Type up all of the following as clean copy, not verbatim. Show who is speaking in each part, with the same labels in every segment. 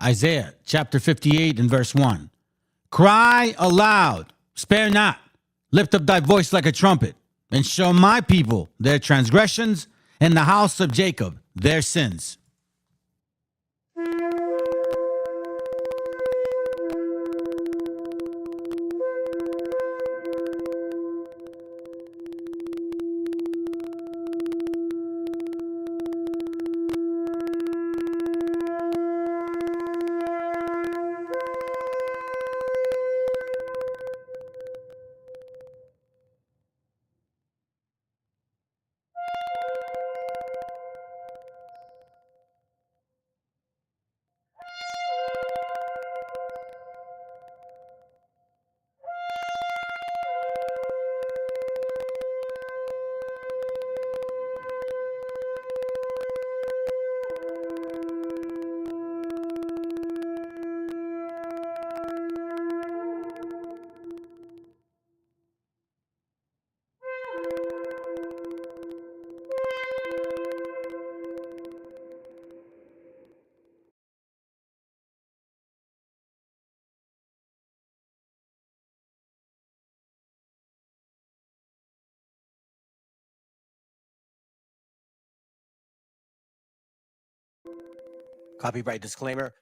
Speaker 1: Isaiah chapter 58 and verse 1. Cry aloud, spare not, lift up thy voice like a trumpet, and show my people their transgressions, and the house of Jacob their sins.
Speaker 2: Copyright disclaimer.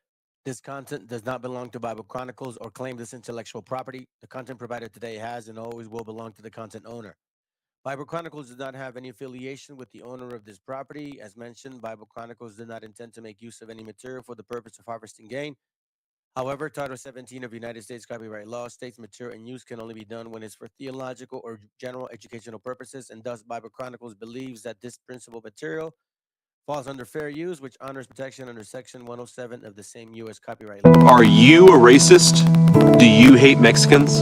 Speaker 2: This content does not belong to Bible Chronicles or claim this intellectual property. The content provided today has and always will belong to the content owner. Bible Chronicles does not have any affiliation with the owner of this property. As mentioned, Bible Chronicles did not intend to make use of any material for the purpose of harvesting gain. However, Title 17 of United States copyright law states material and use can only be done when it's for theological or general educational purposes, and thus Bible Chronicles believes that this principal material falls under fair use, which honors protection under Section 107 of the same U.S. copyright law.
Speaker 3: Are you a racist? Do you hate Mexicans?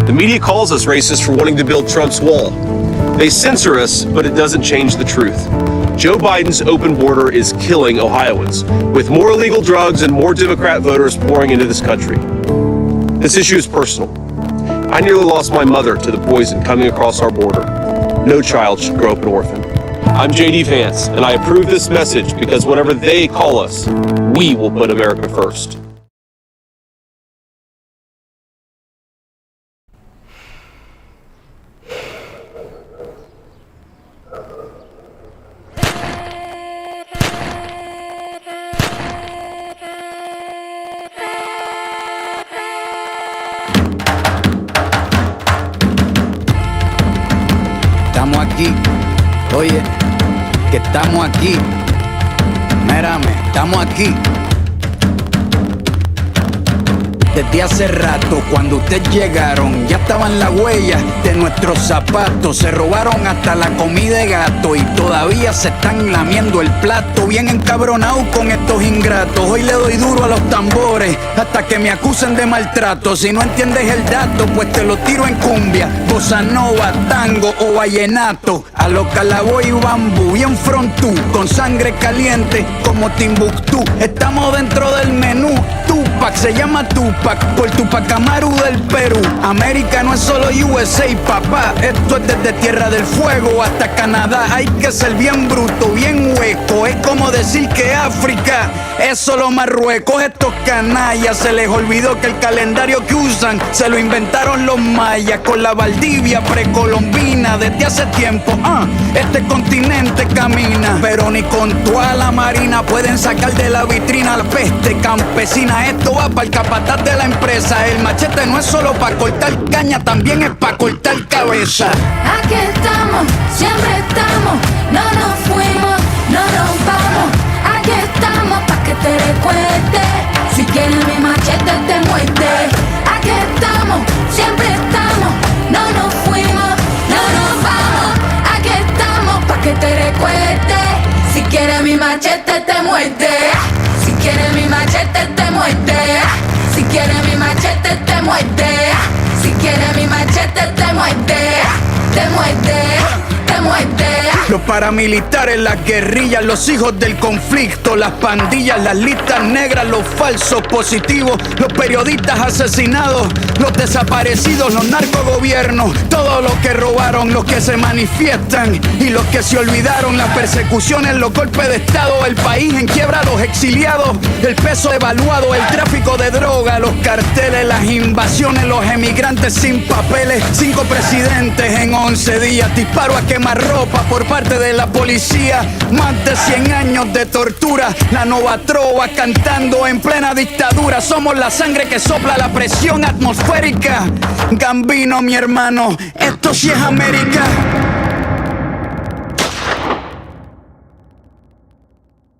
Speaker 3: The media calls us racist for wanting to build Trump's wall. They censor us, but it doesn't change the truth. Joe Biden's open border is killing Ohioans, with more illegal drugs and more Democrat voters pouring into this country. This issue is personal. I nearly lost my mother to the poison coming across our border. No child should grow up an orphan. I'm JD Vance, and I approve this message because whenever they call us, we will put America first.
Speaker 4: Estamos aquí, oye, que estamos aquí, mírame, estamos aquí. Desde hace rato, cuando ustedes llegaron, ya estaban las huellas de nuestros zapatos. Se robaron hasta la comida de gato y todavía se están lamiendo el plato. Bien encabronados con estos ingratos. Hoy le doy duro a los tambores hasta que me acusen de maltrato. Si no entiendes el dato, pues te lo tiro en cumbia, bossa nova, tango o vallenato. A lo calaboy y bambú, bien frontú, con sangre caliente como Timbuktu. Estamos dentro del menú. Tupac se llama Tupac por Tupac Amaru del Perú. América no es solo USA, papá. Esto es desde Tierra del Fuego hasta Canadá. Hay que ser bien bruto, bien hueco. Es como decir que África es solo Marruecos. Estos canallas se les olvidó que el calendario que usan se lo inventaron los mayas con la Valdivia precolombina. Desde hace tiempo, este continente camina, pero ni con toda la marina pueden sacar de la vitrina la peste campesina. Esto va para el capataz de la empresa. El machete no es solo para cortar caña, también es para cortar cabeza.
Speaker 5: Aquí estamos, siempre estamos, no nos fuimos, no nos vamos. Aquí estamos pa' que te recuerdes. Si quieres mi machete te muerde. Aquí estamos, siempre estamos, no nos fuimos, no nos vamos. Aquí estamos pa' que te recuerdes. Si quieres mi machete te muerde. Si quieres mi machete te muerde. Si quieres mi machete te muerde. Si quieres mi machete te muerde. Te muerde, te muerde.
Speaker 4: Los paramilitares, las guerrillas, los hijos del conflicto, las pandillas, las listas negras, los falsos positivos, los periodistas asesinados, los desaparecidos, los narcogobiernos, todos los que robaron, los que se manifiestan y los que se olvidaron, las persecuciones, los golpes de estado, el país en quiebra, los exiliados, el peso devaluado, el tráfico de droga, los carteles, las invasiones, los emigrantes sin papeles, 5 presidentes en 11 días, disparo a quemarropa por parte de la policía, más de 100 años de tortura, la nova trova cantando en plena dictadura, somos la sangre que sopla la presión atmosférica, Gambino mi hermano, esto sí es América.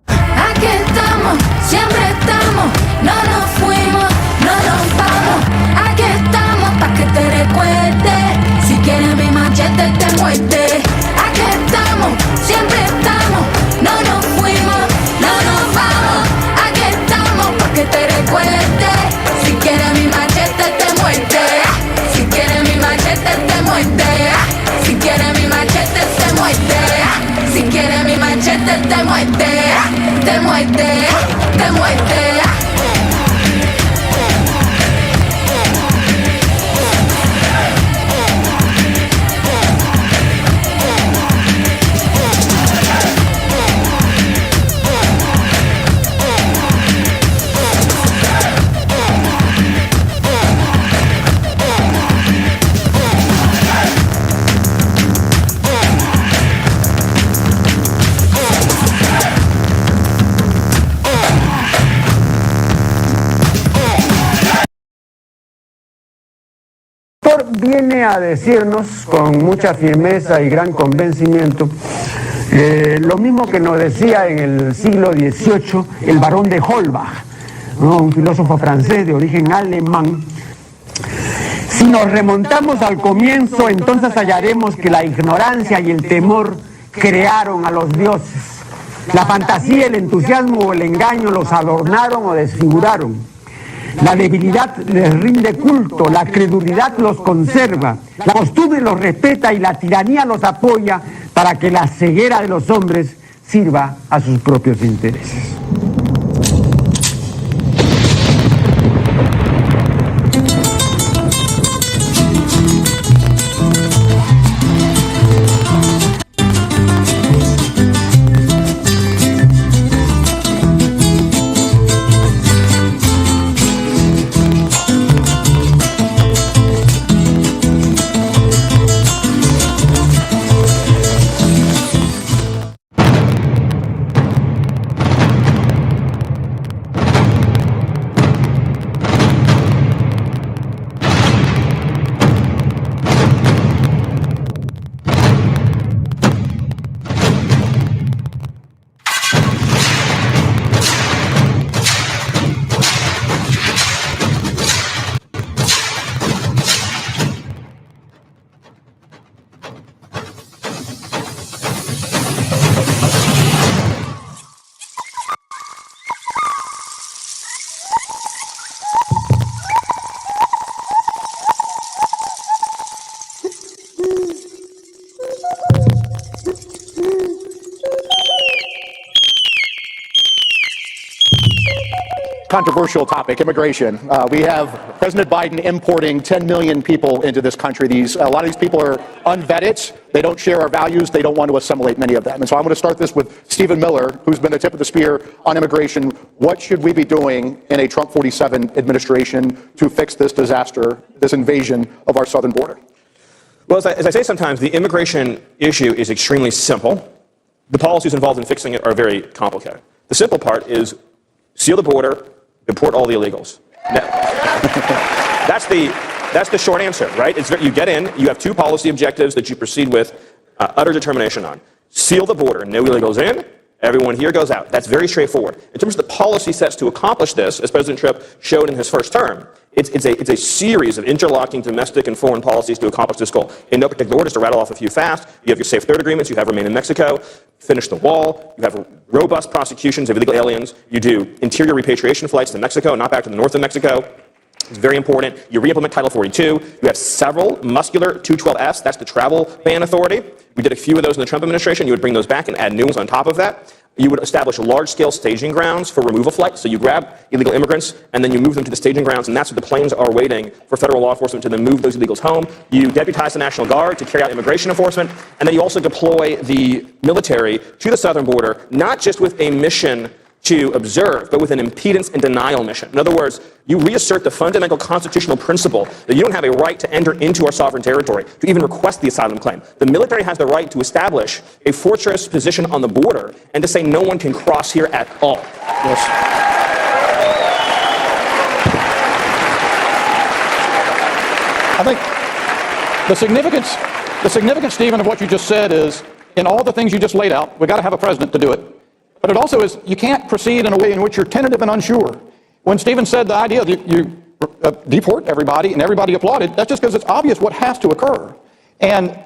Speaker 5: Aquí estamos, siempre estamos, no nos fuimos, no nos vamos. Aquí estamos pa' que te recuerdes, si quieres mi machete te muerde. Aquí estamos, siempre estamos, no nos fuimos, no nos vamos. Aquí estamos pa' que te recuerdes, si quieres mi machete te muerde. Si quieres mi machete te muerde. Si quieres mi machete te muerde. Si quieres mi machete te muerde. Te muerde, te muerde.
Speaker 6: Viene a decirnos con mucha firmeza y gran convencimiento lo mismo que nos decía en el siglo XVIII el barón de Holbach, ¿no? Un filósofo francés de origen alemán. Si nos remontamos al comienzo, entonces hallaremos que la ignorancia y el temor crearon a los dioses. La fantasía, el entusiasmo o el engaño los adornaron o desfiguraron. La debilidad les rinde culto, la credulidad los conserva, la costumbre los respeta y la tiranía los apoya para que la ceguera de los hombres sirva a sus propios intereses.
Speaker 7: Controversial topic, immigration. We have President Biden importing 10 million people into this country. A lot of these people are unvetted. They don't share our values. They don't want to assimilate many of them. And so I'm going to start this with Stephen Miller, who's been the tip of the spear on immigration. What should we be doing in a Trump 47 administration to fix this disaster, this invasion of our southern border?
Speaker 8: Well, as I say sometimes, the immigration issue is extremely simple. The policies involved in fixing it are very complicated. The simple part is seal the border, deport all the illegals. That's the short answer, right? You get in, you have 2 policy objectives that you proceed with utter determination on. Seal the border, no illegals in, everyone here goes out. That's very straightforward. In terms of the policy sets to accomplish this, as President Trump showed in his first term, it's a series of interlocking domestic and foreign policies to accomplish this goal. In no particular order, just to rattle off a few fast, you have your Safe Third agreements, you have Remain in Mexico, finish the wall, you have robust prosecutions of illegal aliens, you do interior repatriation flights to Mexico, not back to the north of Mexico, It's very important. You re-implement Title 42. You have several muscular 212Fs. That's the travel ban authority. We did a few of those in the Trump administration. You would bring those back and add new ones on top of that. You would establish large-scale staging grounds for removal flights. So you grab illegal immigrants, and then you move them to the staging grounds, and that's what the planes are waiting for federal law enforcement to then move those illegals home. You deputize the National Guard to carry out immigration enforcement, and then you also deploy the military to the southern border, not just with a mission to observe, but with an impedance and denial mission. In other words, you reassert the fundamental constitutional principle that you don't have a right to enter into our sovereign territory, to even request the asylum claim. The military has the right to establish a fortress position on the border and to say no one can cross here at all. Yes.
Speaker 7: I think the significance, Stephen, of what you just said is, in all the things you just laid out, we've got to have a president to do it. But it also is, you can't proceed in a way in which you're tentative and unsure. When Stephen said the idea that you deport everybody and everybody applauded, that's just because it's obvious what has to occur. And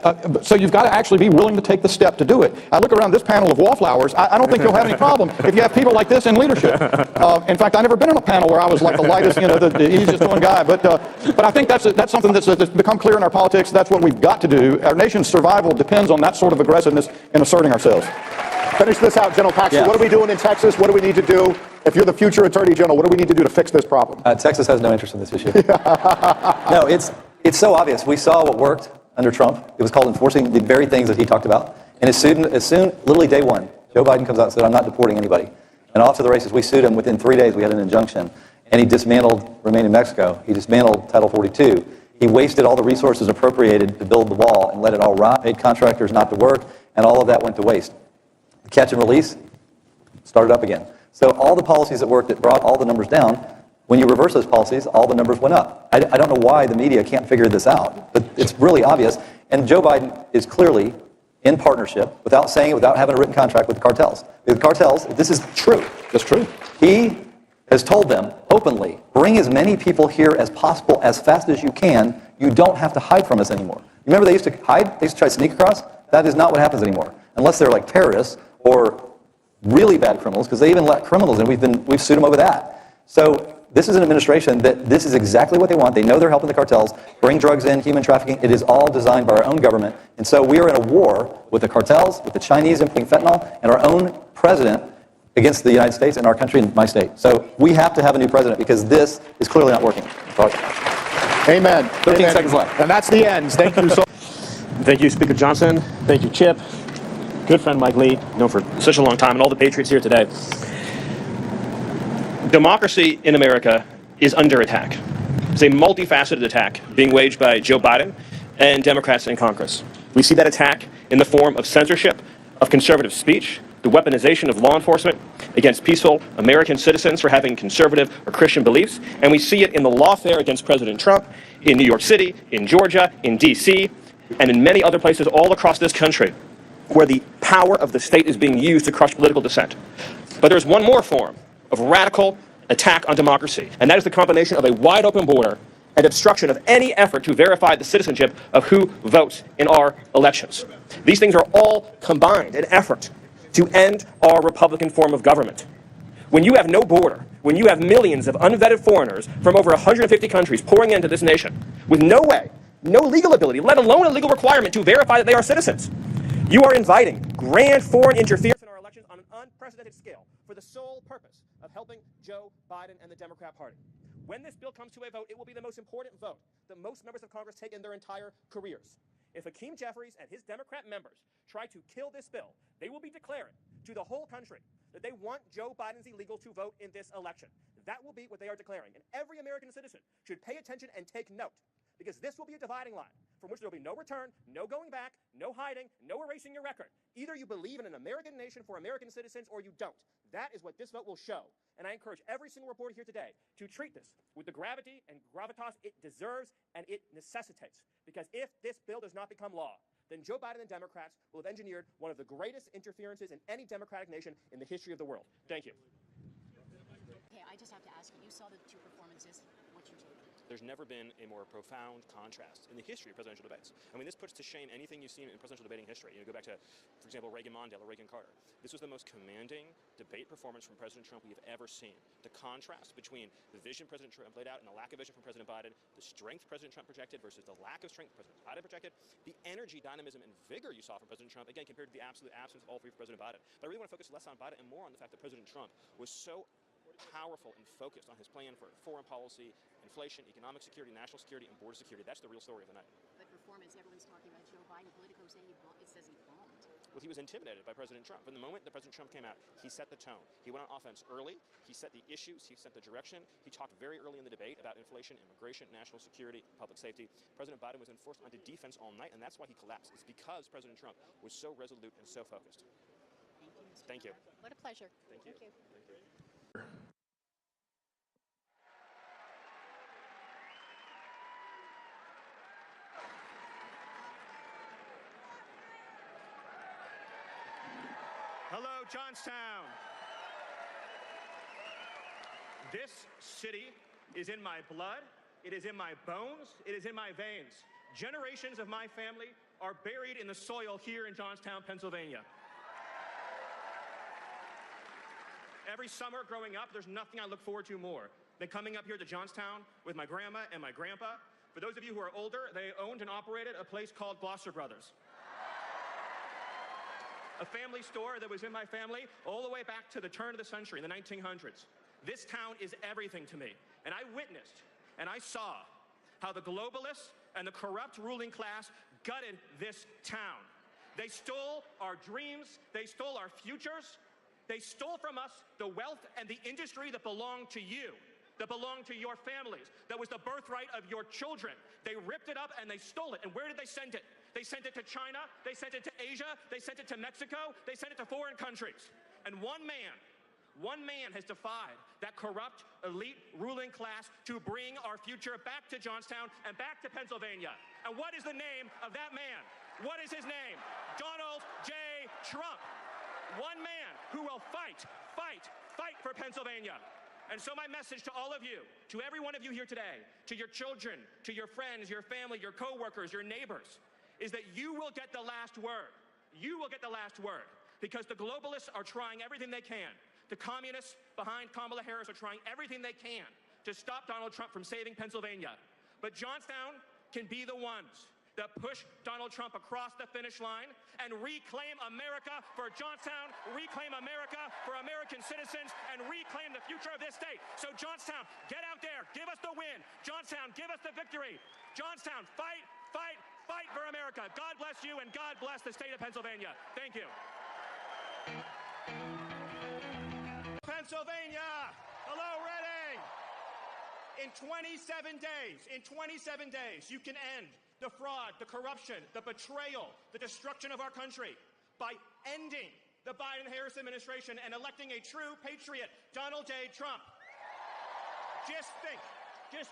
Speaker 7: so you've got to actually be willing to take the step to do it. I look around this panel of wallflowers, I don't think you'll have any problem if you have people like this in leadership. In fact, I've never been in a panel where I was like the lightest, the easiest doing guy. But I think that's something that's become clear in our politics. That's what we've got to do. Our nation's survival depends on that sort of aggressiveness in asserting ourselves.
Speaker 9: Finish this out, General Paxton.
Speaker 10: Yeah.
Speaker 9: What are we doing in Texas? What do we need to do? If you're the future Attorney General, what do we need to do to fix this problem?
Speaker 10: Texas has no interest in this issue. No, it's so obvious. We saw what worked under Trump. It was called enforcing the very things that he talked about. And as soon, literally day one, Joe Biden comes out and said, I'm not deporting anybody. And off to the races. We sued him. Within 3 days, we had an injunction. And he dismantled Remain in Mexico. He dismantled Title 42. He wasted all the resources appropriated to build the wall and let it all rot, paid contractors not to work, and all of that went to waste. Catch and release, started up again. So all the policies that worked that brought all the numbers down, when you reverse those policies, all the numbers went up. I don't know why the media can't figure this out, but it's really obvious. And Joe Biden is clearly in partnership, without saying it, without having a written contract with the cartels. The cartels, this is true.
Speaker 7: That's true.
Speaker 10: He has told them openly, bring as many people here as possible as fast as you can. You don't have to hide from us anymore. Remember they used to hide? They used to try to sneak across? That is not what happens anymore. Unless they're like terrorists or really bad criminals, because they even let criminals in. We've sued them over that. So this is an administration that this is exactly what they want. They know they're helping the cartels bring drugs in, human trafficking. It is all designed by our own government. And so we are in a war with the cartels, with the Chinese importing fentanyl, and our own president against the United States and our country and my state. So we have to have a new president because this is clearly not working.
Speaker 9: Amen.
Speaker 10: 13 seconds left.
Speaker 9: And that's the end. Thank you so much.
Speaker 8: Thank you, Speaker Johnson. Thank you, Chip. Good friend Mike Lee, known for such a long time, and all the patriots here today. Democracy in America is under attack. It's a multifaceted attack being waged by Joe Biden and Democrats in Congress. We see that attack in the form of censorship of conservative speech, the weaponization of law enforcement against peaceful American citizens for having conservative or Christian beliefs, and we see it in the lawfare against President Trump in New York City, in Georgia, in D.C., and in many other places all across this country, where the power of the state is being used to crush political dissent. But there's one more form of radical attack on democracy, and that is the combination of a wide open border and obstruction of any effort to verify the citizenship of who votes in our elections. These things are all combined in effort to end our Republican form of government. When you have no border, when you have millions of unvetted foreigners from over 150 countries pouring into this nation with no way, no legal ability, let alone a legal requirement to verify that they are citizens, you are inviting grand foreign interference in our elections on an unprecedented scale for the sole purpose of helping Joe Biden and the Democrat Party. When this bill comes to a vote, it will be the most important vote that most members of Congress take in their entire careers. If Hakeem Jeffries and his Democrat members try to kill this bill, they will be declaring to the whole country that they want Joe Biden's illegal to vote in this election. That will be what they are declaring. And every American citizen should pay attention and take note, because this will be a dividing line from which there will be no return, no going back, no hiding, no erasing your record. Either you believe in an American nation for American citizens or you don't. That is what this vote will show. And I encourage every single reporter here today to treat this with the gravity and gravitas it deserves and it necessitates. Because if this bill does not become law, then Joe Biden and Democrats will have engineered one of the greatest interferences in any democratic nation in the history of the world. Thank you.
Speaker 11: Okay, I just have to ask you, you saw the two performances. What's your take?
Speaker 8: There's never been a more profound contrast in the history of presidential debates. I mean, this puts to shame anything you've seen in presidential debating history. You know, go back to, for example, Reagan Mondale or Reagan Carter. This was the most commanding debate performance from President Trump we have ever seen. The contrast between the vision President Trump laid out and the lack of vision from President Biden, the strength President Trump projected versus the lack of strength President Biden projected, the energy, dynamism, and vigor you saw from President Trump, again, compared to the absolute absence of all three for President Biden. But I really want to focus less on Biden and more on the fact that President Trump was so powerful and focused on his plan for foreign policy, inflation, economic security, national security, and border security. That's the real story of the night.
Speaker 11: But performance, everyone's talking about Joe Biden. Politico say it says he bombed.
Speaker 8: Well, he was intimidated by President Trump. From the moment that President Trump came out, he set the tone. He went on offense early. He set the issues. He set the direction. He talked very early in the debate about inflation, immigration, national security, public safety. President Biden was enforced onto defense all night, and that's why he collapsed. It's because President Trump was so resolute and so focused.
Speaker 11: Thank you, Mr.
Speaker 8: Thank you.
Speaker 11: What a pleasure.
Speaker 8: Thank you.
Speaker 11: Thank you.
Speaker 8: Thank you.
Speaker 12: Hello, Johnstown. This city is in my blood, it is in my bones, it is in my veins. Generations of my family are buried in the soil here in Johnstown, Pennsylvania. Every summer growing up, there's nothing I look forward to more than coming up here to Johnstown with my grandma and my grandpa. For those of you who are older, they owned and operated a place called Gloucester Brothers. A family store that was in my family all the way back to the turn of the century, in the 1900s. This town is everything to me. And I witnessed and I saw how the globalists and the corrupt ruling class gutted this town. They stole our dreams, they stole our futures, they stole from us the wealth and the industry that belonged to you, that belonged to your families, that was the birthright of your children. They ripped it up and they stole it. And where did they send it? They sent it to China, they sent it to Asia, they sent it to Mexico, they sent it to foreign countries. And one man has defied that corrupt elite ruling class to bring our future back to Johnstown and back to Pennsylvania. And what is the name of that man? What is his name? Donald J. Trump. One man who will fight for Pennsylvania. And so my message to all of you, to every one of you here today, to your children, to your friends, your family, your coworkers, your neighbors, is that you will get the last word. You will get the last word. Because the globalists are trying everything they can. The communists behind Kamala Harris are trying everything they can to stop Donald Trump from saving Pennsylvania. But Johnstown can be the ones that push Donald Trump across the finish line and reclaim America for Johnstown, reclaim America for American citizens, and reclaim the future of this state. So Johnstown, get out there, give us the win. Johnstown, give us the victory. Johnstown, fight for America. God bless you and God bless the state of Pennsylvania. Thank you. Pennsylvania, hello, Reading. In 27 days, you can end the fraud, the corruption, the betrayal, the destruction of our country by ending the Biden-Harris administration and electing a true patriot, Donald J. Trump. Just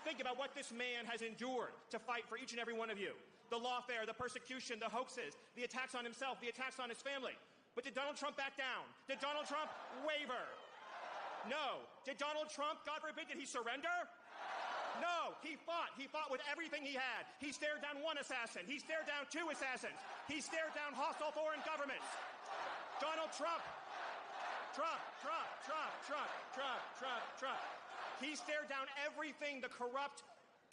Speaker 12: think about what this man has endured to fight for each and every one of you. The lawfare, the persecution, the hoaxes, the attacks on himself, the attacks on his family. But did Donald Trump back down? Did Donald Trump waver? No. Did Donald Trump, God forbid, did he surrender? No, he fought. He fought with everything he had. He stared down one assassin. He stared down two assassins. He stared down hostile foreign governments. Donald Trump. He stared down everything, the corrupt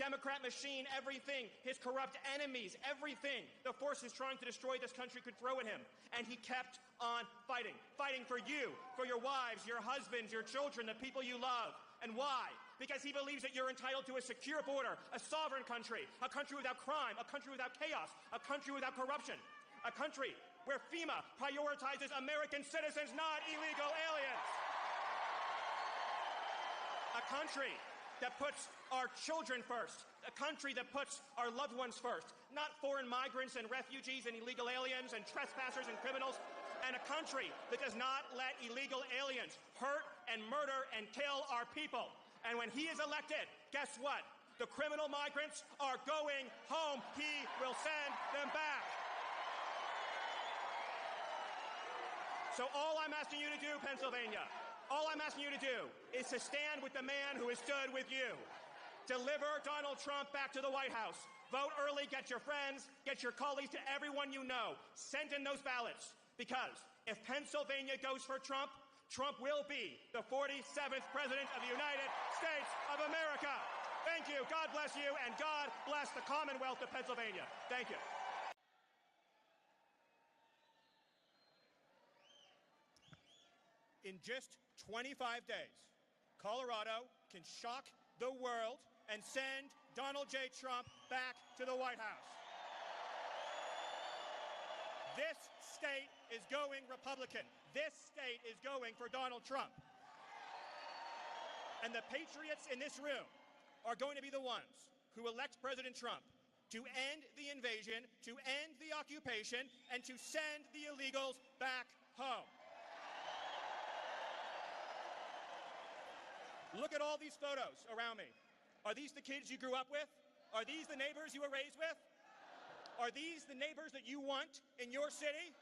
Speaker 12: Democrat machine, everything, his corrupt enemies, everything the forces trying to destroy this country could throw at him. And he kept on fighting for you, for your wives, your husbands, your children, the people you love. And why? Because he believes that you're entitled to a secure border, a sovereign country, a country without crime, a country without chaos, a country without corruption, a country where FEMA prioritizes American citizens, not illegal aliens. A country that puts our children first, a country that puts our loved ones first, not foreign migrants and refugees and illegal aliens and trespassers and criminals, and a country that does not let illegal aliens hurt and murder and kill our people. And when he is elected, guess what? The criminal migrants are going home. He will send them back. So all I'm asking you to do, Pennsylvania, all I'm asking you to do is to stand with the man who has stood with you. Deliver Donald Trump back to the White House. Vote early, get your friends, get your colleagues, to everyone you know. Send in those ballots. Because if Pennsylvania goes for Trump, Trump will be the 47th President of the United States of America. Thank you. God bless you, and God bless the Commonwealth of Pennsylvania. Thank you. In just 25 days, Colorado can shock the world and send Donald J. Trump back to the White House. This state is going Republican. This state is going for Donald Trump. And the patriots in this room are going to be the ones who elect President Trump to end the invasion, to end the occupation, and to send the illegals back home. Look at all these photos around me. Are these the kids you grew up with? Are these the neighbors you were raised with? Are these the neighbors that you want in your city?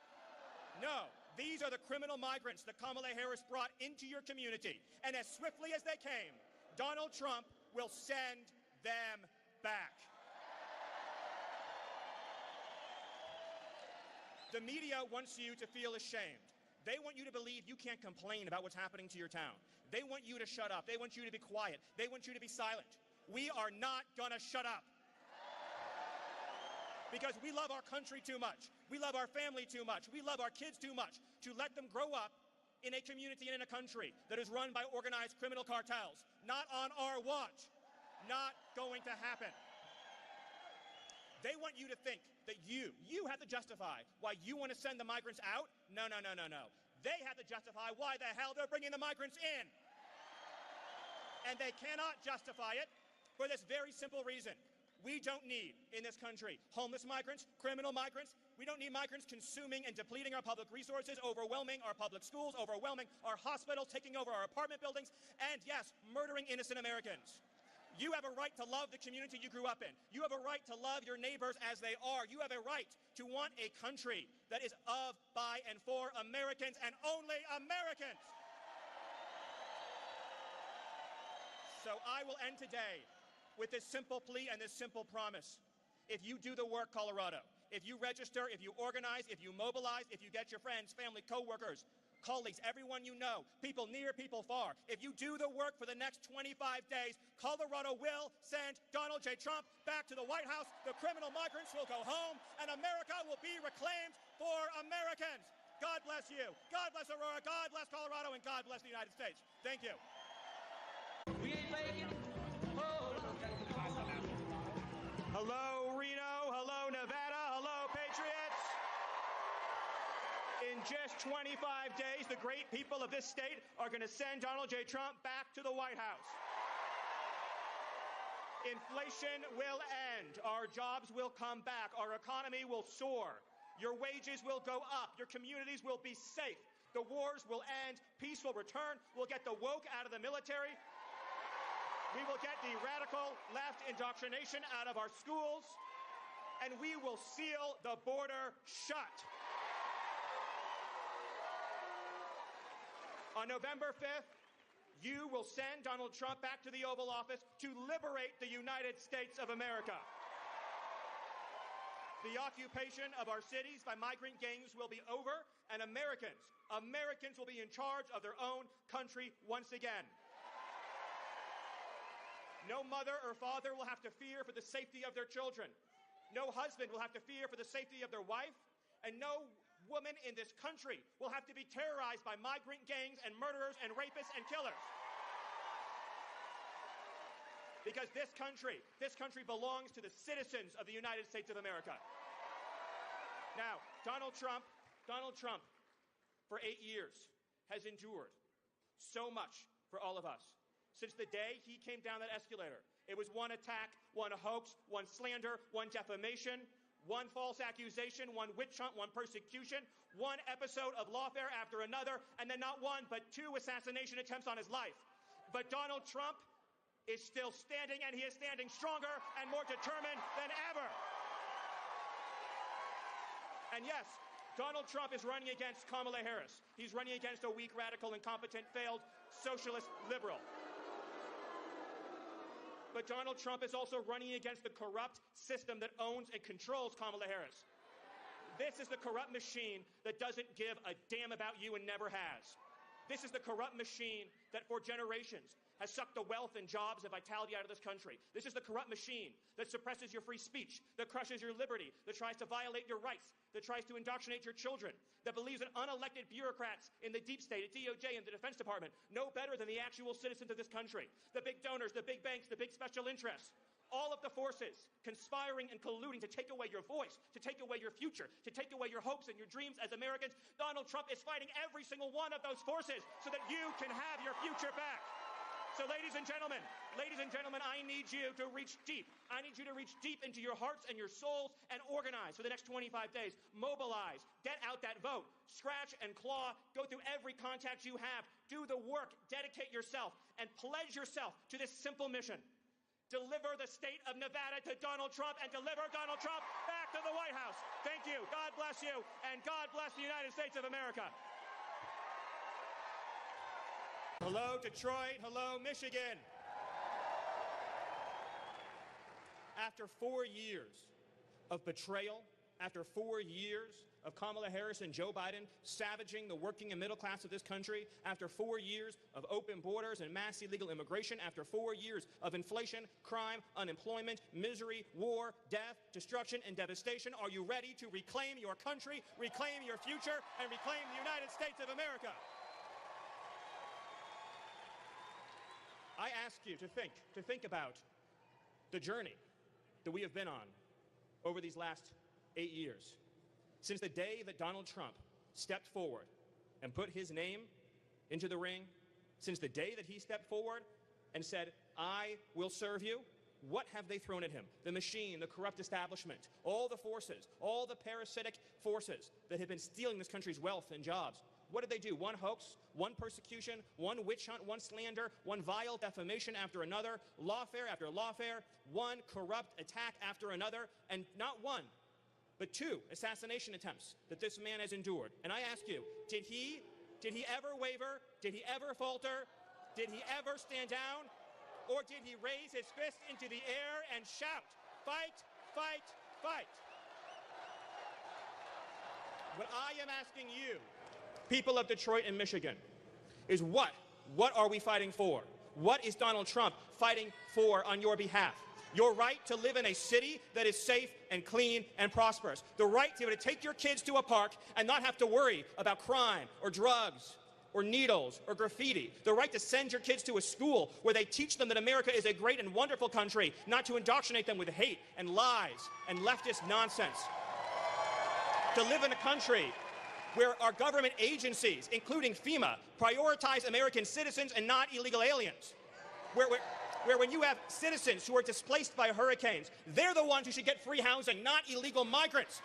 Speaker 12: No. These are the criminal migrants that Kamala Harris brought into your community. And as swiftly as they came, Donald Trump will send them back. The media wants you to feel ashamed. They want you to believe you can't complain about what's happening to your town. They want you to shut up. They want you to be quiet. They want you to be silent. We are not gonna shut up. Because we love our country too much. We love our family too much. We love our kids too much to let them grow up in a community and in a country that is run by organized criminal cartels. Not on our watch. Not going to happen. They want you to think that you have to justify why you want to send the migrants out. No. They have to justify why the hell they're bringing the migrants in. And they cannot justify it for this very simple reason. We don't need, in this country, homeless migrants, criminal migrants. We don't need migrants consuming and depleting our public resources, overwhelming our public schools, overwhelming our hospitals, taking over our apartment buildings, and yes, murdering innocent Americans. You have a right to love the community you grew up in. You have a right to love your neighbors as they are. You have a right to want a country that is of, by, and for Americans, and only Americans. So I will end today with this simple plea and this simple promise. If you do the work, Colorado, if you register, if you organize, if you mobilize, if you get your friends, family, co-workers, colleagues, everyone you know, people near, people far, if you do the work for the next 25 days, Colorado will send Donald J. Trump back to the White House, the criminal migrants will go home, and America will be reclaimed for Americans. God bless you. God bless Aurora. God bless Colorado. And God bless the United States. Thank you. We ain't faking. Hello, Reno. Hello, Nevada. Hello, Patriots. In just 25 days, the great people of this state are going to send Donald J. Trump back to the White House. Inflation will end. Our jobs will come back. Our economy will soar. Your wages will go up. Your communities will be safe. The wars will end. Peace will return. We'll get the woke out of the military. We will get the radical left indoctrination out of our schools. And we will seal the border shut. On November 5th, you will send Donald Trump back to the Oval Office to liberate the United States of America. The occupation of our cities by migrant gangs will be over, and Americans will be in charge of their own country once again. No mother or father will have to fear for the safety of their children. No husband will have to fear for the safety of their wife. And no woman in this country will have to be terrorized by migrant gangs and murderers and rapists and killers. Because this country belongs to the citizens of the United States of America. Now, Donald Trump, for 8 years, has endured so much for all of us. Since the day he came down that escalator, it was one attack, one hoax, one slander, one defamation, one false accusation, one witch hunt, one persecution, one episode of lawfare after another, and then not one, but 2 assassination attempts on his life. But Donald Trump is still standing, and he is standing stronger and more determined than ever. And yes, Donald Trump is running against Kamala Harris. He's running against a weak, radical, incompetent, failed socialist liberal. But Donald Trump is also running against the corrupt system that owns and controls Kamala Harris. This is the corrupt machine that doesn't give a damn about you and never has. This is the corrupt machine that for generations has sucked the wealth and jobs and vitality out of this country. This is the corrupt machine that suppresses your free speech, that crushes your liberty, that tries to violate your rights, that tries to indoctrinate your children, that believes in unelected bureaucrats in the deep state, at DOJ and the Defense Department, no better than the actual citizens of this country. The big donors, the big banks, the big special interests. All of the forces conspiring and colluding to take away your voice, to take away your future, to take away your hopes and your dreams as Americans. Donald Trump is fighting every single one of those forces so that you can have your future back. So ladies and gentlemen, I need you to reach deep. I need you to reach deep into your hearts and your souls and organize for the next 25 days. Mobilize, get out that vote, scratch and claw, go through every contact you have, do the work, dedicate yourself, and pledge yourself to this simple mission. Deliver the state of Nevada to Donald Trump and deliver Donald Trump back to the White House. Thank you. God bless you, and God bless the United States of America. Hello, Detroit. Hello, Michigan. After 4 years of betrayal, after 4 years of Kamala Harris and Joe Biden savaging the working and middle class of this country, after 4 years of open borders and mass illegal immigration, after 4 years of inflation, crime, unemployment, misery, war, death, destruction, and devastation, are you ready to reclaim your country, reclaim your future, and reclaim the United States of America? I ask you to think about the journey that we have been on over these last 8 years. Since the day that Donald Trump stepped forward and put his name into the ring, since the day that he stepped forward and said, I will serve you, what have they thrown at him? The machine, the corrupt establishment, all the forces, all the parasitic forces that have been stealing this country's wealth and jobs. What did they do? One hoax, one persecution, one witch hunt, one slander, one vile defamation after another, lawfare after lawfare, one corrupt attack after another, and not one, but 2 assassination attempts that this man has endured. And I ask you, did he ever waver? Did he ever falter? Did he ever stand down? Or did he raise his fist into the air and shout, fight, fight, fight? What I am asking you, people of Detroit and Michigan, is what are we fighting for? What is Donald Trump fighting for on your behalf? Your right to live in a city that is safe and clean and prosperous. The right to be able to take your kids to a park and not have to worry about crime or drugs or needles or graffiti. The right to send your kids to a school where they teach them that America is a great and wonderful country, not to indoctrinate them with hate and lies and leftist nonsense. To live in a country where our government agencies, including FEMA, prioritize American citizens and not illegal aliens. Where when you have citizens who are displaced by hurricanes, they're the ones who should get free housing, not illegal migrants.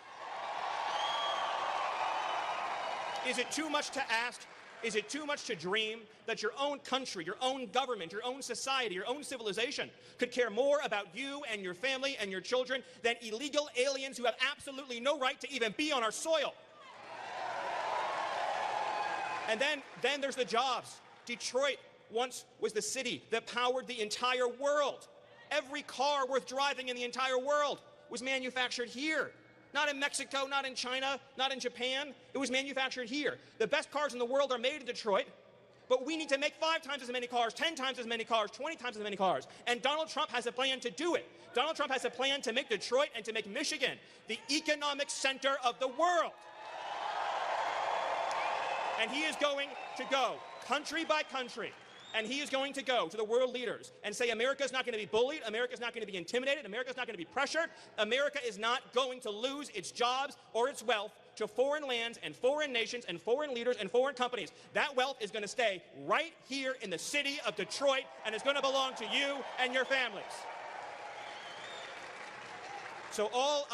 Speaker 12: Is it too much to ask? Is it too much to dream that your own country, your own government, your own society, your own civilization could care more about you and your family and your children than illegal aliens who have absolutely no right to even be on our soil? And then there's the jobs. Detroit once was the city that powered the entire world. Every car worth driving in the entire world was manufactured here. Not in Mexico, not in China, not in Japan. It was manufactured here. The best cars in the world are made in Detroit, but we need to make 5 times as many cars, 10 times as many cars, 20 times as many cars. And Donald Trump has a plan to do it. Donald Trump has a plan to make Detroit and to make Michigan the economic center of the world. And he is going to go country by country. And he is going to go to the world leaders and say America is not going to be bullied, America is not going to be intimidated, America is not going to be pressured, America is not going to lose its jobs or its wealth to foreign lands and foreign nations and foreign leaders and foreign companies. That wealth is going to stay right here in the city of Detroit and is going to belong to you and your families. So all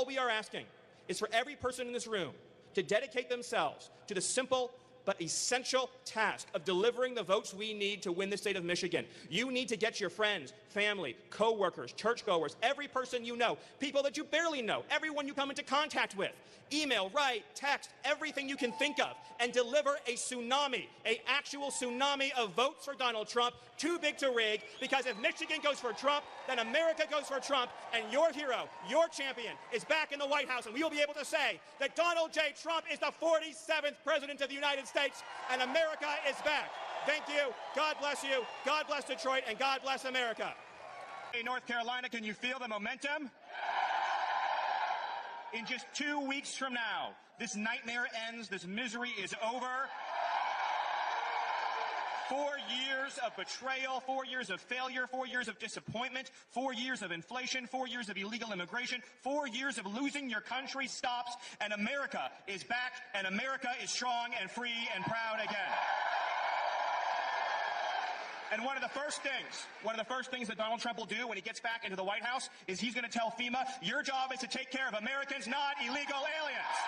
Speaker 12: we are asking is for every person in this room to dedicate themselves to the simple but essential task of delivering the votes we need to win the state of Michigan. You need to get your friends, family, co-workers, churchgoers, every person you know, people that you barely know, everyone you come into contact with, email, write, text, everything you can think of, and deliver a tsunami, an actual tsunami of votes for Donald Trump, too big to rig, because if Michigan goes for Trump, then America goes for Trump, and your hero, your champion, is back in the White House, and we will be able to say that Donald J. Trump is the 47th President of the United States, and America is back. Thank you. God bless you. God bless Detroit, and God bless America.
Speaker 13: Hey, North Carolina, can you feel the momentum? In just 2 weeks from now, this nightmare ends, this misery is over. 4 years of betrayal, 4 years of failure, 4 years of disappointment, 4 years of inflation, 4 years of illegal immigration, 4 years of losing your country stops, and America is back, and America is strong and free and proud again. And one of the first things that Donald Trump will do when he gets back into the White House is he's going to tell FEMA, your job is to take care of Americans, not illegal aliens.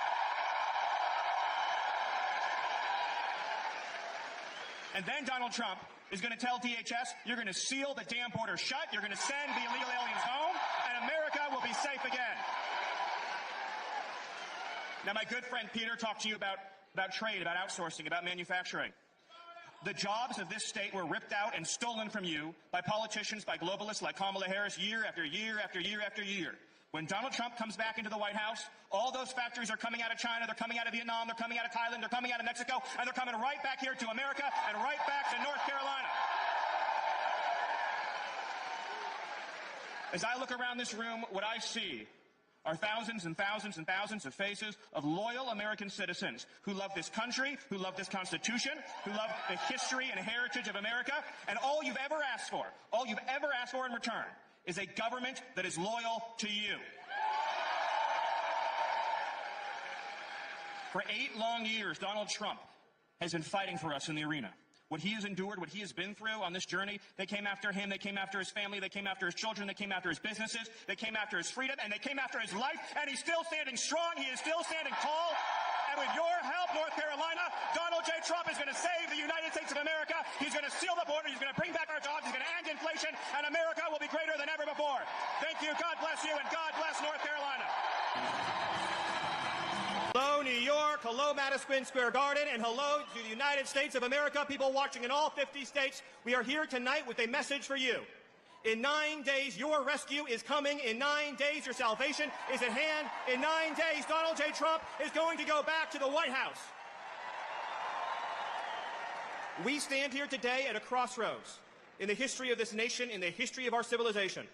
Speaker 13: And then Donald Trump is going to tell DHS, you're going to seal the damn border shut, you're going to send the illegal aliens home, and America will be safe again. Now, my good friend Peter talked to you about trade, about outsourcing, about manufacturing. The jobs of this state were ripped out and stolen from you by politicians, by globalists like Kamala Harris year after year after year after year. When Donald Trump comes back into the White House, all those factories are coming out of China, they're coming out of Vietnam, they're coming out of Thailand, they're coming out of Mexico, and they're coming right back here to America and right back to North Carolina. As I look around this room, what I see are thousands and thousands and thousands of faces of loyal American citizens who love this country, who love this Constitution, who love the history and heritage of America, and all you've ever asked for in return is a government that is loyal to you. For 8 long years, Donald Trump has been fighting for us in the arena. What he has endured, what he has been through on this journey, they came after him, they came after his family, they came after his children, they came after his businesses, they came after his freedom, and they came after his life, and he's still standing strong, he is still standing tall, and with your help, North Carolina, Donald J. Trump is going to save the United States of America, he's going to seal the border, he's going to bring back our jobs, he's going to end inflation, and America will be greater than ever before. Thank you, God bless you, and God bless North Carolina.
Speaker 12: Hello, New York. Hello, Madison Square Garden. And hello to the United States of America, people watching in all 50 states. We are here tonight with a message for you. In 9 days, your rescue is coming. In 9 days, your salvation is at hand. In 9 days, Donald J. Trump is going to go back to the White House. We stand here today at a crossroads in the history of this nation, in the history of our civilization.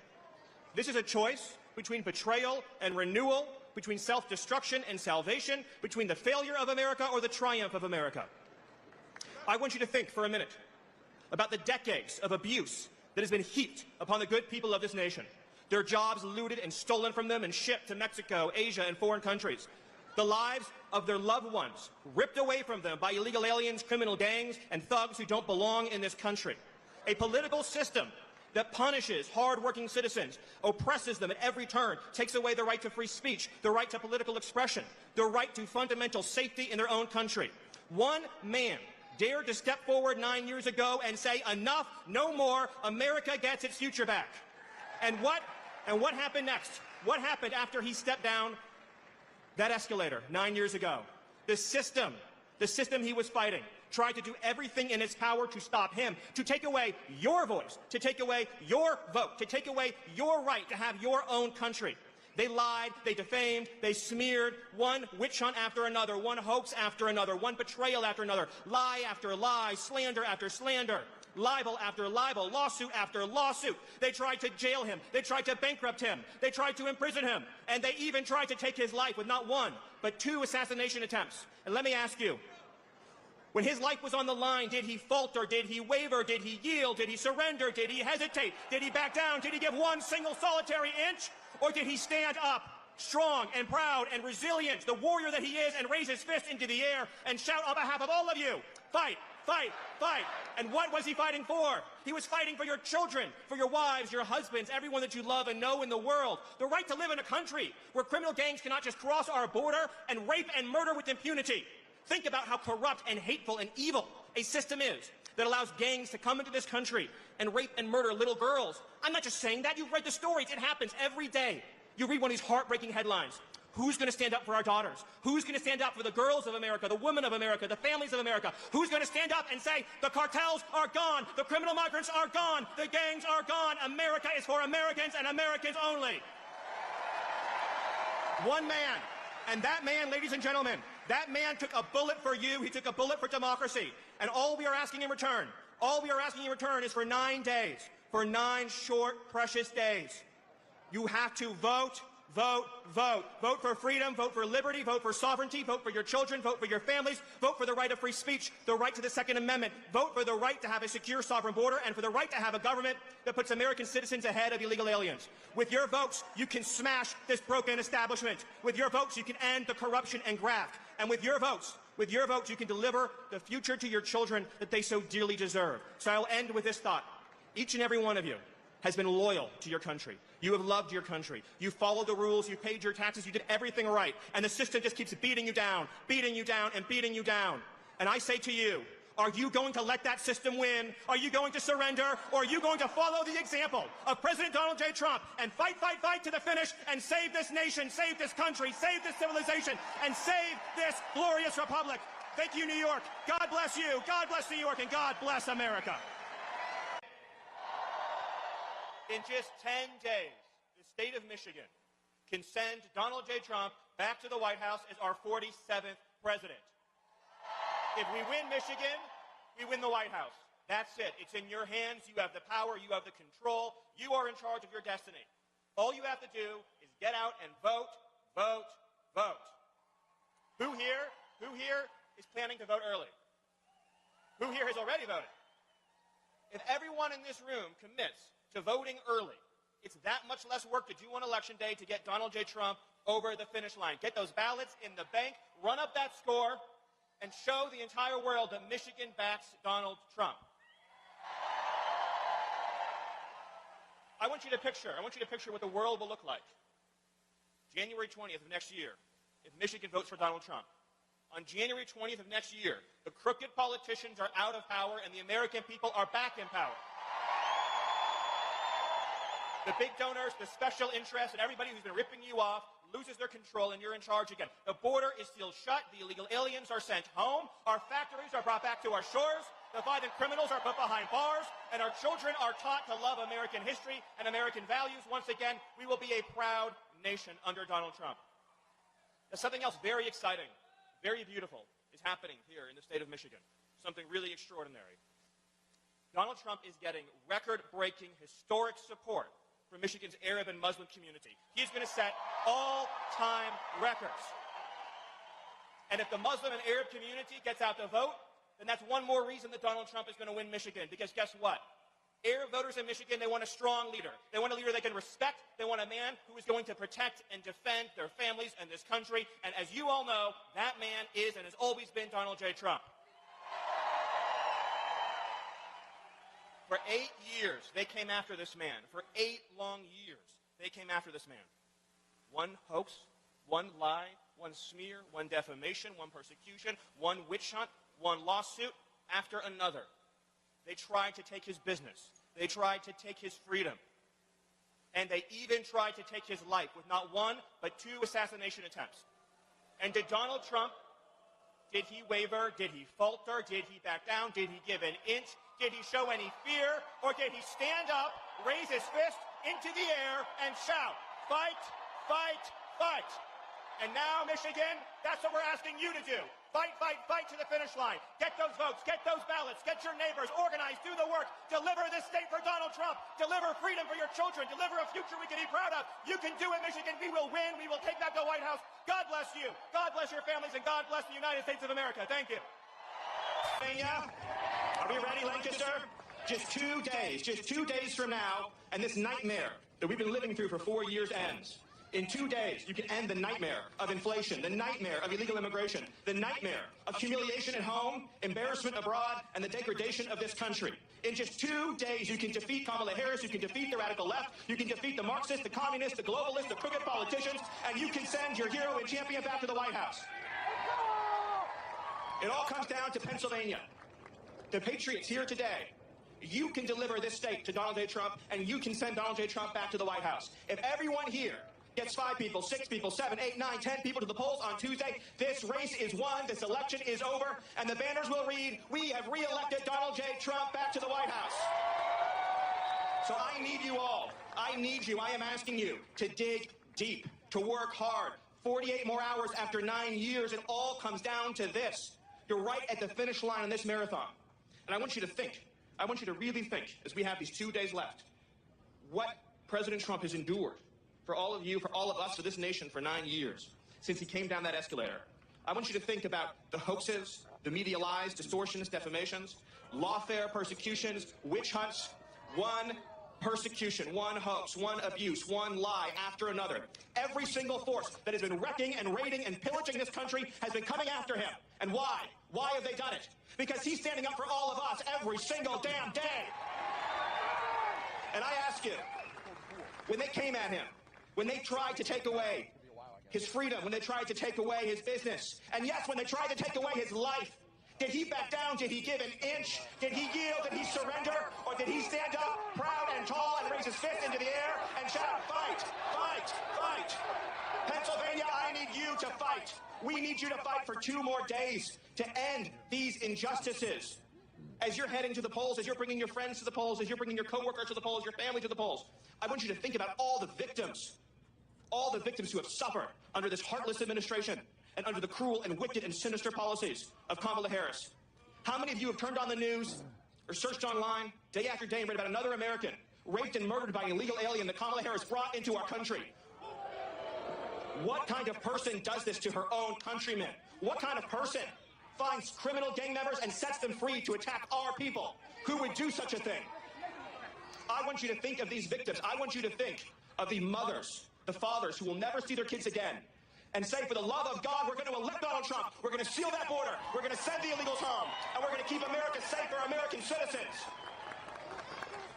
Speaker 12: This is a choice between betrayal and renewal, between self-destruction and salvation, between the failure of America or the triumph of America. I want you to think for a minute about the decades of abuse that has been heaped upon the good people of this nation. Their jobs looted and stolen from them and shipped to Mexico, Asia, and foreign countries. The lives of their loved ones ripped away from them by illegal aliens, criminal gangs, and thugs who don't belong in this country. A political system that punishes hard-working citizens, oppresses them at every turn, takes away the right to free speech, the right to political expression, the right to fundamental safety in their own country. One man dared to step forward 9 years ago and say, enough, no more, America gets its future back. And what happened next? What happened after he stepped down that escalator 9 years ago? The system he was fighting tried to do everything in its power to stop him, to take away your voice, to take away your vote, to take away your right to have your own country. They lied, they defamed, they smeared, one witch hunt after another, one hoax after another, one betrayal after another, lie after lie, slander after slander, libel after libel, lawsuit after lawsuit. They tried to jail him, they tried to bankrupt him, they tried to imprison him, and they even tried to take his life with not one, but 2 assassination attempts. And let me ask you, when his life was on the line, did he falter? Did he waver? Did he yield? Did he surrender? Did he hesitate? Did he back down? Did he give one single solitary inch? Or did he stand up, strong and proud and resilient, the warrior that he is, and raise his fist into the air and shout on behalf of all of you, fight, fight, fight. And what was he fighting for? He was fighting for your children, for your wives, your husbands, everyone that you love and know in the world. The right to live in a country where criminal gangs cannot just cross our border and rape and murder with impunity. Think about how corrupt and hateful and evil a system is that allows gangs to come into this country and rape and murder little girls. I'm not just saying that. You've read the stories. It happens every day. You read one of these heartbreaking headlines. Who's going to stand up for our daughters? Who's going to stand up for the girls of America, the women of America, the families of America? Who's going to stand up and say, the cartels are gone, the criminal migrants are gone, the gangs are gone, America is for Americans and Americans only? One man. And that man, ladies and gentlemen, that man took a bullet for you. He took a bullet for democracy. And all we are asking in return, is for 9 days, for 9 short, precious days. You have to vote, vote, vote. Vote for freedom, vote for liberty, vote for sovereignty, vote for your children, vote for your families, vote for the right of free speech, the right to the Second Amendment, vote for the right to have a secure sovereign border, and for the right to have a government that puts American citizens ahead of illegal aliens. With your votes, you can smash this broken establishment. With your votes, you can end the corruption and graft. And with your votes, you can deliver the future to your children that they so dearly deserve. So I'll end with this thought. Each and every one of you has been loyal to your country. You have loved your country. You followed the rules. You paid your taxes. You did everything right. And the system just keeps beating you down, beating you down, and beating you down. And I say to you, are you going to let that system win? Are you going to surrender? Or are you going to follow the example of President Donald J. Trump and fight, fight, fight to the finish and save this nation, save this country, save this civilization, and save this glorious republic? Thank you, New York. God bless you. God bless New York, and God bless America. In just 10 days, the state of Michigan can send Donald J. Trump back to the White House as our 47th president. If we win Michigan, we win the White House. That's it. It's in your hands. You have the power. You have the control. You are in charge of your destiny. All you have to do is get out and vote, vote, vote. Who here is planning to vote early? Who here has already voted? If everyone in this room commits to voting early, it's that much less work to do on Election Day to get Donald J. Trump over the finish line. Get those ballots in the bank, run up that score, and show the entire world that Michigan backs Donald Trump. I want you to picture what the world will look like. January 20th of next year, if Michigan votes for Donald Trump. On January 20th of next year, the crooked politicians are out of power and the American people are back in power. The big donors, the special interests, and everybody who's been ripping you off loses their control and you're in charge again. The border is still shut. The illegal aliens are sent home. Our factories are brought back to our shores. The violent criminals are put behind bars. And our children are taught to love American history and American values. Once again, we will be a proud nation under Donald Trump. Now, something else very exciting, very beautiful is happening here in the state of Michigan. Something really extraordinary. Donald Trump is getting record-breaking, historic support from Michigan's Arab and Muslim community. He's going to set all-time records. And if the Muslim and Arab community gets out the vote, then that's one more reason that Donald Trump is going to win Michigan. Because guess what? Arab voters in Michigan, they want a strong leader. They want a leader they can respect. They want a man who is going to protect and defend their families and this country. And as you all know, that man is and has always been Donald J. Trump. For 8 years, they came after this man. For 8 long years, they came after this man. One hoax, one lie, one smear, one defamation, one persecution, one witch hunt, one lawsuit after another. They tried to take his business. They tried to take his freedom. And they even tried to take his life with not one, but 2 assassination attempts. And did Donald Trump, did he waver? Did he falter? Did he back down? Did he give an inch? Did he show any fear? Or did he stand up, raise his fist into the air, and shout, fight, fight, fight? And now, Michigan, that's what we're asking you to do. Fight, fight, fight to the finish line. Get those votes, get those ballots, get your neighbors, organize, do the work, deliver this state for Donald Trump, deliver freedom for your children, deliver a future we can be proud of. You can do it, Michigan. We will win. We will take back the White House. God bless you. God bless your families, and God bless the United States of America. Thank you. Are we ready, Lancaster? Just 2 days from now, and this nightmare that we've been living through for 4 years ends. In 2 days, you can end the nightmare of inflation, the nightmare of illegal immigration, the nightmare of humiliation at home, embarrassment abroad, and the degradation of this country. In just 2 days, you can defeat Kamala Harris, you can defeat the radical left, you can defeat the Marxists, the communists, the globalists, the crooked politicians, and you can send your hero and champion back to the White House. It all comes down to Pennsylvania. The Patriots here today. You can deliver this state to Donald J. Trump, and you can send Donald J. Trump back to the White House. If everyone here gets 5 people, 6 people, 7, 8, 9, 10 people to the polls on Tuesday, this race is won, this election is over, and the banners will read, "We have re-elected Donald J. Trump back to the White House." So I need you all. I need you. I am asking you to dig deep, to work hard. 48 more hours after 9 years, it all comes down to this. You're right at the finish line on this marathon. And I want you to think. I want you to really think, as we have these 2 days left, what President Trump has endured for all of you, for all of us, for this nation for 9 years, since he came down that escalator. I want you to think about the hoaxes, the media lies, distortions, defamations, lawfare, persecutions, witch hunts, one persecution, one hoax, one abuse, one lie after another. Every single force that has been wrecking and raiding and pillaging this country has been coming after him. And why? Why have they done it? Because he's standing up for all of us every single damn day. And I ask you, when they came at him, when they tried to take away his freedom, when they tried to take away his business, and yes, when they tried to take away his life, did he back down? Did he give an inch? Did he yield? Did he surrender? Or did he stand up proud and tall and raise his fist into the air and shout, "Fight, fight, fight"? Pennsylvania, I need you to fight. We need you to fight for 2 more days to end these injustices. As you're heading to the polls, as you're bringing your friends to the polls, as you're bringing your coworkers to the polls, your family to the polls, I want you to think about all the victims who have suffered under this heartless administration and under the cruel and wicked and sinister policies of Kamala Harris. How many of you have turned on the news or searched online day after day and read about another American raped and murdered by an illegal alien that Kamala Harris brought into our country? What kind of person does this to her own countrymen? What kind of person finds criminal gang members and sets them free to attack our people? Who would do such a thing? I want you to think of these victims. I want you to think of the mothers, the fathers who will never see their kids again, and say, for the love of God, we're going to elect Donald Trump. We're going to seal that border. We're going to send the illegals home. And we're going to keep America safe for American citizens.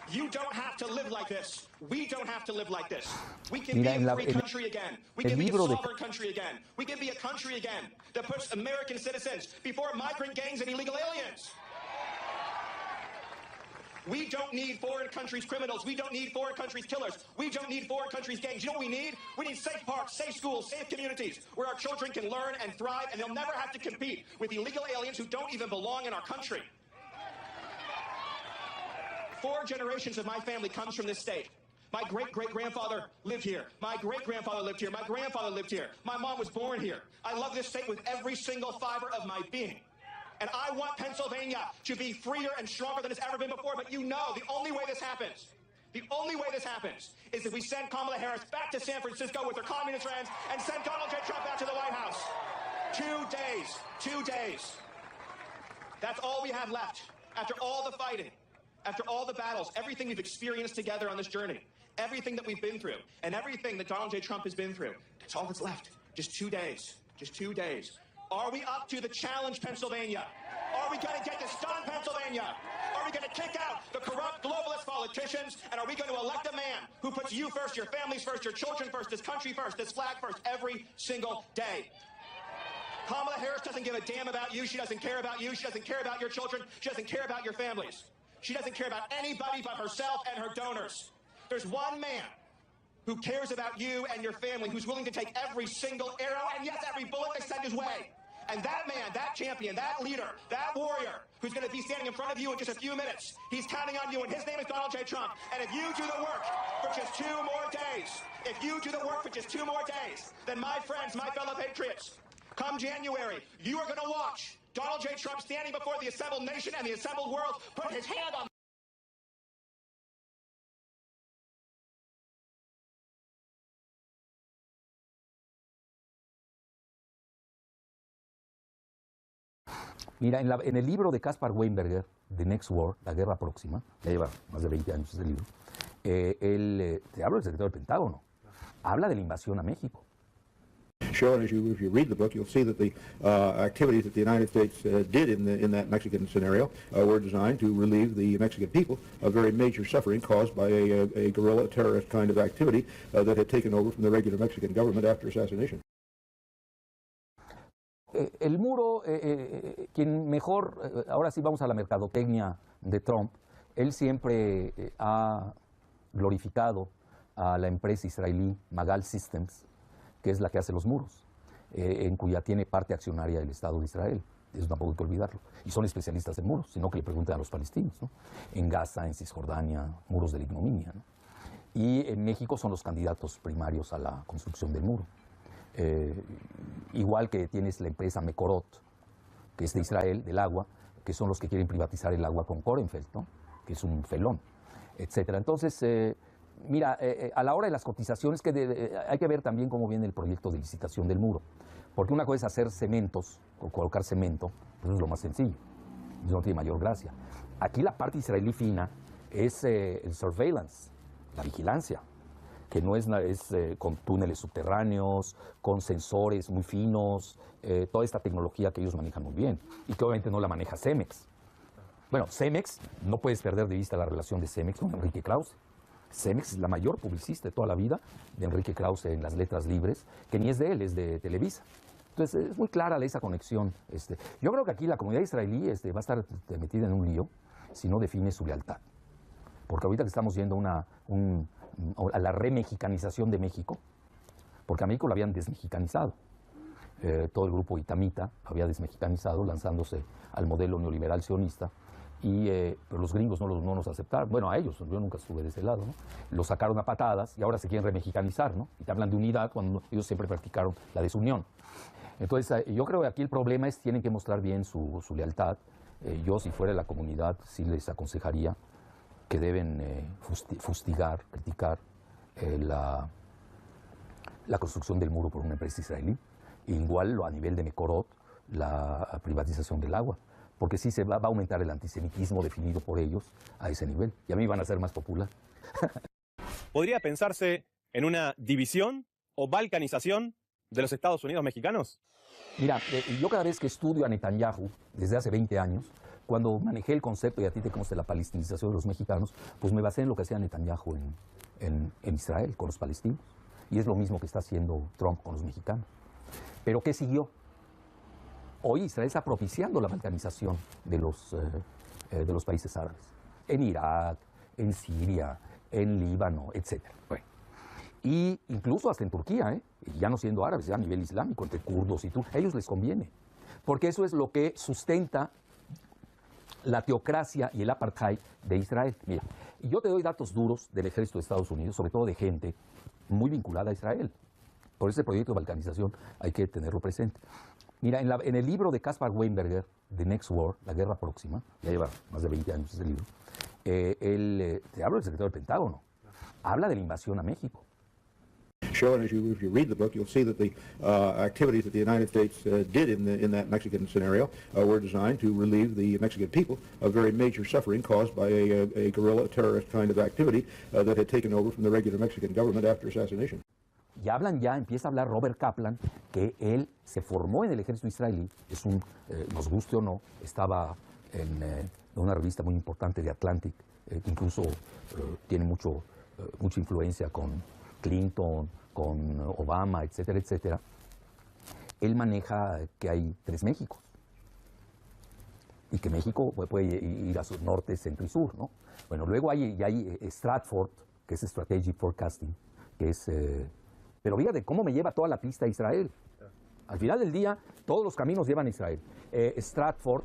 Speaker 12: You don't have to live like this. We don't have to live like this. We can be a free country again. We can be a sovereign country again. We can be a country again that puts American citizens before migrant gangs and illegal aliens. We don't need foreign countries' criminals. We don't need foreign countries' killers. We don't need foreign countries' gangs. You know what we need? We need safe parks, safe schools, safe communities where our children can learn and thrive, and they'll never have to compete with illegal aliens who don't even belong in our country. 4 generations of my family comes from this state. My great-great-grandfather lived here. My great-grandfather lived here. My grandfather lived here. My mom was born here. I love this state with every single fiber of my being. And I want Pennsylvania to be freer and stronger than it's ever been before. But you know, the only way this happens is if we send Kamala Harris back to San Francisco with her communist friends and send Donald J. Trump back to the White House. 2 days. That's all we have left. After all the fighting, after all the battles, everything we've experienced together on this journey, everything that we've been through, and everything that Donald J. Trump has been through, that's all that's left. Just 2 days. Just 2 days. Are we up to the challenge, Pennsylvania? Are we going to get this done, Pennsylvania? Are we going to kick out the corrupt globalist politicians? And are we going to elect a man who puts you first, your families first, your children first, this country first, this flag first, every single day? Kamala Harris doesn't give a damn about you. She doesn't care about you. She doesn't care about your children. She doesn't care about your families. She doesn't care about anybody but herself and her donors. There's one man who cares about you and your family, who's willing to take every single arrow and, yes, every bullet they send his way. And that man, that champion, that leader, that warrior, who's going to be standing in front of you in just a few minutes, he's counting on you, and his name is Donald J. Trump. And if you do the work for just 2 more days, then my friends, my fellow patriots, come January, you are going to watch Donald J. Trump standing before the assembled nation and the assembled world put his hand on.
Speaker 14: Mira, en el libro de Caspar Weinberger, The Next War, La Guerra Próxima, ya lleva más de 20 años ese libro, te hablo del secretario del Pentágono, habla de la invasión a México.
Speaker 15: Show, and if you read the book, you'll see that the activities that the United States did in that Mexican scenario were designed to relieve the Mexican people of very major suffering caused by a guerrilla terrorist kind of activity that had taken over from the regular Mexican government after assassination.
Speaker 14: el muro, quien mejor, ahora sí vamos a la mercadotecnia de Trump, él siempre ha glorificado a la empresa israelí Magal Systems, que es la que hace los muros, en cuya tiene parte accionaria el Estado de Israel. Eso tampoco hay que olvidarlo. Y son especialistas en muros, sino que le pregunten a los palestinos, ¿no? En Gaza, en Cisjordania, muros de la ignominia, ¿no? Y en México son los candidatos primarios a la construcción del muro. Igual que tienes la empresa Mekorot, que es de Israel, del agua, que son los que quieren privatizar el agua con Korenfeld, ¿no? Que es un felón, etcétera. Entonces, mira, a la hora de las cotizaciones, hay que ver también cómo viene el proyecto de licitación del muro. Porque una cosa es hacer cementos, o colocar cemento, pues es lo más sencillo, eso no tiene mayor gracia. Aquí la parte israelí fina es el surveillance, la vigilancia, que no es con túneles subterráneos, con sensores muy finos, toda esta tecnología que ellos manejan muy bien, y que obviamente no la maneja Cemex. Bueno, Cemex, no puedes perder de vista la relación de Cemex con Enrique Krause. Cemex es la mayor publicista de toda la vida de Enrique Krause en las letras libres, que ni es de él, es de Televisa. Entonces, es muy clara esa conexión. Yo creo que aquí la comunidad israelí va a estar metida en un lío si no define su lealtad. Porque ahorita que estamos yendo a la remexicanización de México, porque a México lo habían desmexicanizado. Todo el grupo itamita lo había desmexicanizado, lanzándose al modelo neoliberal sionista. Pero los gringos no nos aceptaron. Bueno, a ellos, yo nunca estuve de ese lado, ¿no? Los sacaron a patadas y ahora se quieren remexicanizar, ¿no? Y te hablan de unidad cuando ellos siempre practicaron la desunión. Entonces, yo creo que aquí el problema es tienen que mostrar bien su lealtad. Yo, si fuera de la comunidad, sí les aconsejaría que deben fustigar, criticar la construcción del muro por una empresa israelí. Igual a nivel de Mekorot, la privatización del agua. Porque sí va a aumentar el antisemitismo definido por ellos a ese nivel. Y a mí van a ser más popular.
Speaker 8: ¿Podría pensarse en una división o balcanización de los Estados Unidos mexicanos?
Speaker 14: Mira, yo cada vez que estudio a Netanyahu, desde hace 20 años, cuando manejé el concepto, y a ti te consta la palestinización de los mexicanos, pues me basé en lo que hacía Netanyahu en Israel con los palestinos. Y es lo mismo que está haciendo Trump con los mexicanos. ¿Pero qué siguió? Hoy Israel está propiciando la balcanización de los países árabes. En Irak, en Siria, en Líbano, etc. Bueno. Y incluso hasta en Turquía, ya no siendo árabes, ya a nivel islámico, entre kurdos y turcos, a ellos les conviene. Porque eso es lo que sustenta la teocracia y el apartheid de Israel. Mira, y yo te doy datos duros del ejército de Estados Unidos, sobre todo de gente muy vinculada a Israel. Por ese proyecto de balcanización hay que tenerlo presente. Mira, en el libro de Caspar Weinberger, The Next War, La Guerra Próxima, ya lleva más de 20 años ese libro, te hablo del secretario del Pentágono, habla de la invasión a México.
Speaker 15: Show, and if you read the book, you'll see that the activities that the United States did in that Mexican scenario were designed to relieve the Mexican people of very major suffering caused by a guerrilla terrorist kind of activity that had taken over from the regular Mexican government after assassination.
Speaker 14: Y empieza a hablar Robert Kaplan, que él se formó en el ejército israelí, nos guste o no, estaba en una revista muy importante de Atlantic, incluso tiene mucha influencia con Clinton, con Obama, etcétera, etcétera. Él maneja que hay 3 Méxicos y que México puede ir a su norte, centro y sur, ¿no? Bueno, luego hay Stratford, que es Strategic Forecasting, que es... pero fíjate cómo me lleva toda la pista a Israel. Al final del día, todos los caminos llevan a Israel. Stratford,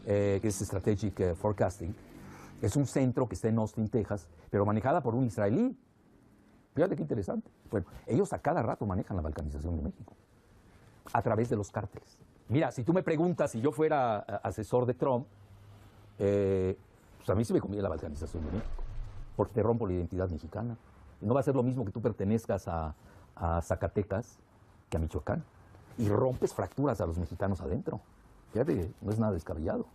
Speaker 14: que es Strategic Forecasting, es un centro que está en Austin, Texas, pero manejada por un israelí. Fíjate qué interesante. Bueno, ellos a cada rato manejan la balcanización de México a través de los cárteles. Mira, si tú me preguntas si yo fuera asesor de Trump, pues a mí sí me conviene la balcanización de México, porque te rompo la identidad mexicana. Y no va a ser lo mismo que tú pertenezcas a Zacatecas que a Michoacán. Y rompes fracturas a los mexicanos adentro. Fíjate, no es nada descabellado.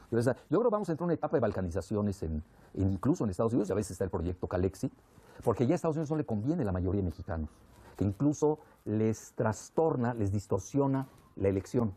Speaker 14: Entonces, yo creo que vamos a entrar en una etapa de balcanizaciones incluso en Estados Unidos, y a veces está el proyecto Calexit, porque ya a Estados Unidos no le conviene la mayoría de mexicanos, que incluso les trastorna, les distorsiona la elección.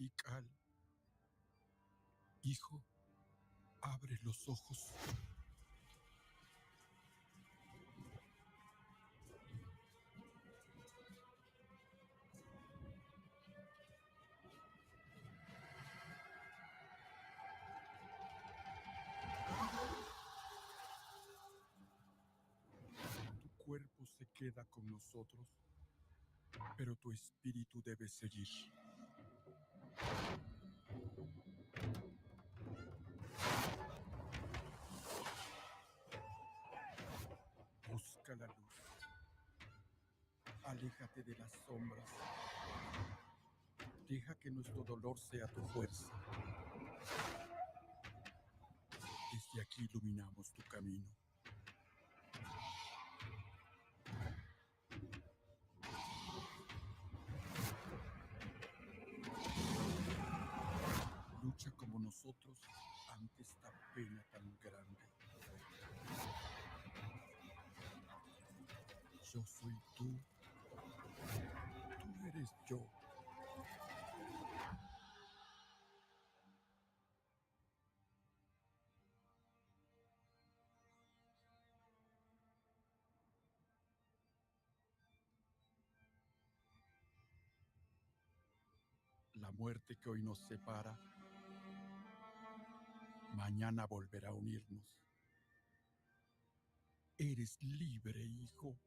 Speaker 16: radical. Hijo, abre los ojos. Tu cuerpo se queda con nosotros, pero tu espíritu debe seguir. Busca la luz. Aléjate de las sombras. Deja que nuestro dolor sea tu fuerza. Desde aquí iluminamos tu camino. Lucha como nosotros ante esta pena tan grande. Yo soy tú. Tú eres yo. La muerte que hoy nos separa, mañana volverá a unirnos. Eres libre, hijo.